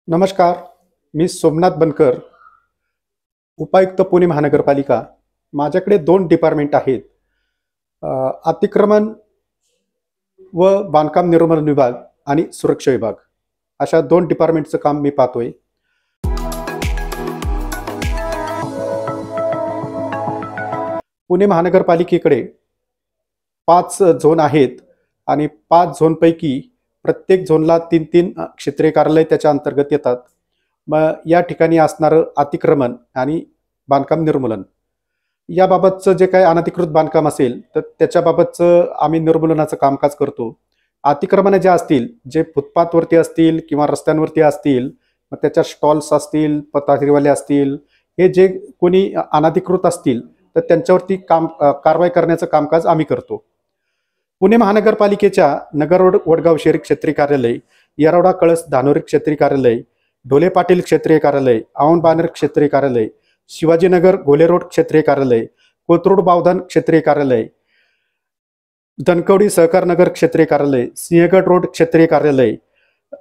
नमस्कार. मी सोमनाथ बनकर, उपायुक्त पुणे महानगरपालिका. माझ्याकडे 2 डिपार्टमेंट आहेत. अ, अतिक्रमण व बांधकाम निर्माण विभाग आणि सुरक्षा विभाग, अशा 2 डिपार्टमेंटचं काम मी पाहतोय. पुणे महानगरपालिकेकडे 5 झोन आहेत आणि 5 झोनपैकी प्रत्येक झोनला 3-3 क्षेत्रीय कार्यालय त्याच्या अंतर्गत येतात. मग या ठिकाणी असणारं अतिक्रमण आणि बांधकाम निर्मूलन याबाबतचं जे काही अनधिकृत बांधकाम असेल तर त्याच्याबाबतचं आम्ही निर्मूलनाचं कामकाज करतो. अतिक्रमणं जे असतील, जे फुटपाथवरती असतील किंवा रस्त्यांवरती असतील, मग त्याच्या स्टॉल्स असतील, पथारीवाले असतील, हे जे कोणी अनधिकृत असतील तर त्यांच्यावरती कारवाई करण्याचं कामकाज आम्ही करतो. पुणे महानगरपालिकेच्या नगर रोड वडगाव शहरी क्षेत्रीय कार्यालय, येरवडा कळस धानोरी क्षेत्रीय कार्यालय, ढोले पाटील क्षेत्रीय कार्यालय, औंध बानेर क्षेत्रीय कार्यालय, शिवाजीनगर घोले रोड क्षेत्रीय कार्यालय, कोथरूड बावधन क्षेत्रीय कार्यालय, धनकवडी सहकार नगर क्षेत्रीय कार्यालय, सिंहगड रोड क्षेत्रीय कार्यालय,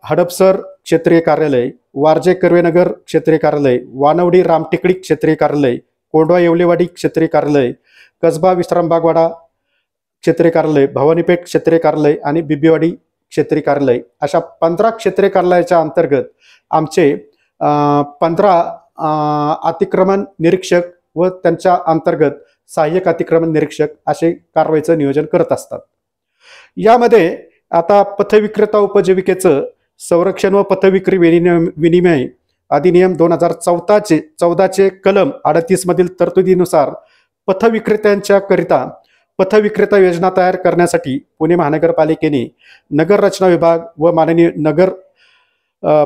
हडपसर क्षेत्रीय कार्यालय, वारजे कर्वेनगर क्षेत्रीय कार्यालय, वानवडी रामटेकडी क्षेत्रीय कार्यालय, कोंडवा येवलेवाडी क्षेत्रीय कार्यालय, कसबा विश्रामबागवाडा क्षेत्रीय कार्यालय, भवानीपेठ क्षेत्रीय कार्यालय आणि बिबीवाडी क्षेत्रीय कार्यालय, अशा 15 क्षेत्रीय कार्यालयाच्या अंतर्गत आमचे 15 अतिक्रमण निरीक्षक व त्यांच्या अंतर्गत सहाय्यक अतिक्रमण निरीक्षक असे कारवाईचं नियोजन करत असतात. यामध्ये आता पथविक्रेता उपजीविकेचं संरक्षण व पथविक्री विनिमय अधिनियम 2014चे कलम 38 मधील तरतुदीनुसार पथविक्रेत्यांच्या करिता पथविक्रेता योजना तयार करण्यासाठी पुणे महानगरपालिकेने नगर रचना विभाग व माननीय नगर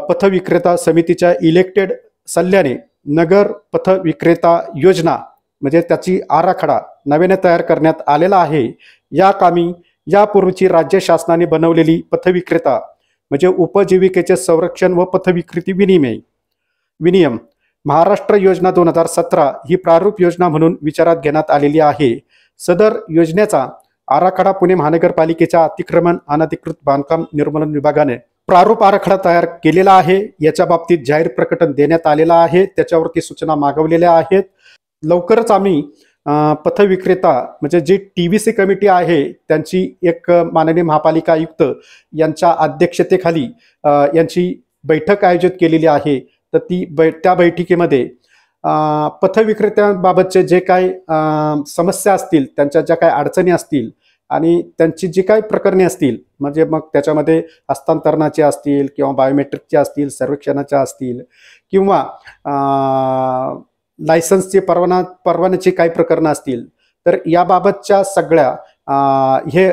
पथविक्रेता समितीच्या इलेक्टेड सल्ल्याने नगर पथविक्रेता योजना म्हणजे त्याची आराखडा नव्याने तयार करण्यात आलेला आहे. या कामी यापूर्वीची राज्य शासनाने बनवलेली पथविक्रेता म्हणजे उपजीविकेचे संरक्षण व पथविक्रेती विनियम महाराष्ट्र योजना 2017 ही प्रारूप योजना म्हणून विचारात घेण्यात आलेली आहे. सदर योजनेचा आराखडा पुणे महानगरपालिकेच्या अतिक्रमण अनधिकृत बांधकाम निर्मूलन विभागाने प्रारूप आराखडा तयार केलेला आहे. याच्या बाबतीत जाहीर प्रकटन देण्यात आलेला आहे. त्याच्यावरती सूचना मागवलेल्या आहेत. लवकरच आम्ही पथविक्रेता म्हणजे जी TVC कमिटी आहे त्यांची एक माननीय महापालिका आयुक्त यांच्या अध्यक्षतेखाली यांची बैठक आयोजित केलेली आहे. तर त्या बैठकीमध्ये पथविक्रेत्यांबाबतचे जे काही समस्या असतील, त्यांच्या ज्या काही अडचणी असतील आणि त्यांची जी काही प्रकरणे असतील, म्हणजे मग त्याच्यामध्ये हस्तांतरणाचे असतील किंवा बायोमेट्रिकचे असतील, सर्वेक्षणाच्या असतील किंवा लायसन्सचे परवान्याची काही प्रकरणं असतील, तर याबाबतच्या सगळ्या हे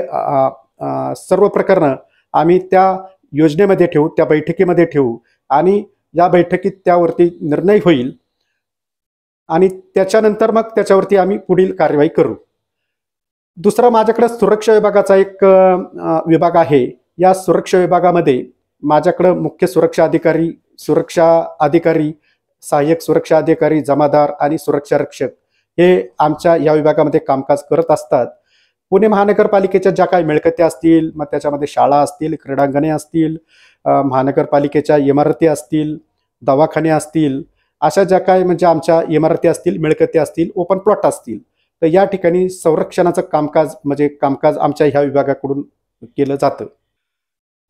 सर्व प्रकरणं आम्ही त्या योजनेमध्ये ठेवू, त्या बैठकीमध्ये ठेवू आणि या बैठकीत त्यावरती निर्णय होईल आणि त्याच्यानंतर मग त्याच्यावरती आम्ही पुढील कार्यवाही करू. दुसरा माझ्याकडे सुरक्षा विभागाचा एक विभाग आहे. या सुरक्षा विभागामध्ये माझ्याकडं मुख्य सुरक्षा अधिकारी, सहाय्यक सुरक्षा अधिकारी, जमादार आणि सुरक्षा रक्षक हे आमच्या या विभागामध्ये कामकाज करत असतात. पुणे महानगरपालिकेच्या ज्या काही मिळकती असतील, मग त्याच्यामध्ये शाळा असतील, क्रीडांगणे असतील, महानगरपालिकेच्या इमारती असतील, दवाखाने असतील, अशा ज्या काही म्हणजे आमच्या इमारती असतील, मिळकती असतील, ओपन प्लॉट असतील, तर या ठिकाणी संरक्षणाचं कामकाज आमच्या ह्या विभागाकडून केलं जातं.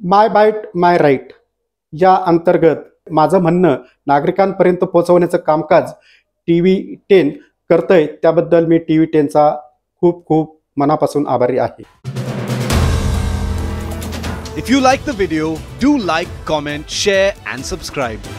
माय बाईट माय राईट या अंतर्गत माझं म्हणणं नागरिकांपर्यंत पोहोचवण्याचं कामकाज TV10 करतंय. त्याबद्दल मी TV10चा खूप खूप मनापासून आभारी आहे. If you like the video, do like, comment, share and subscribe.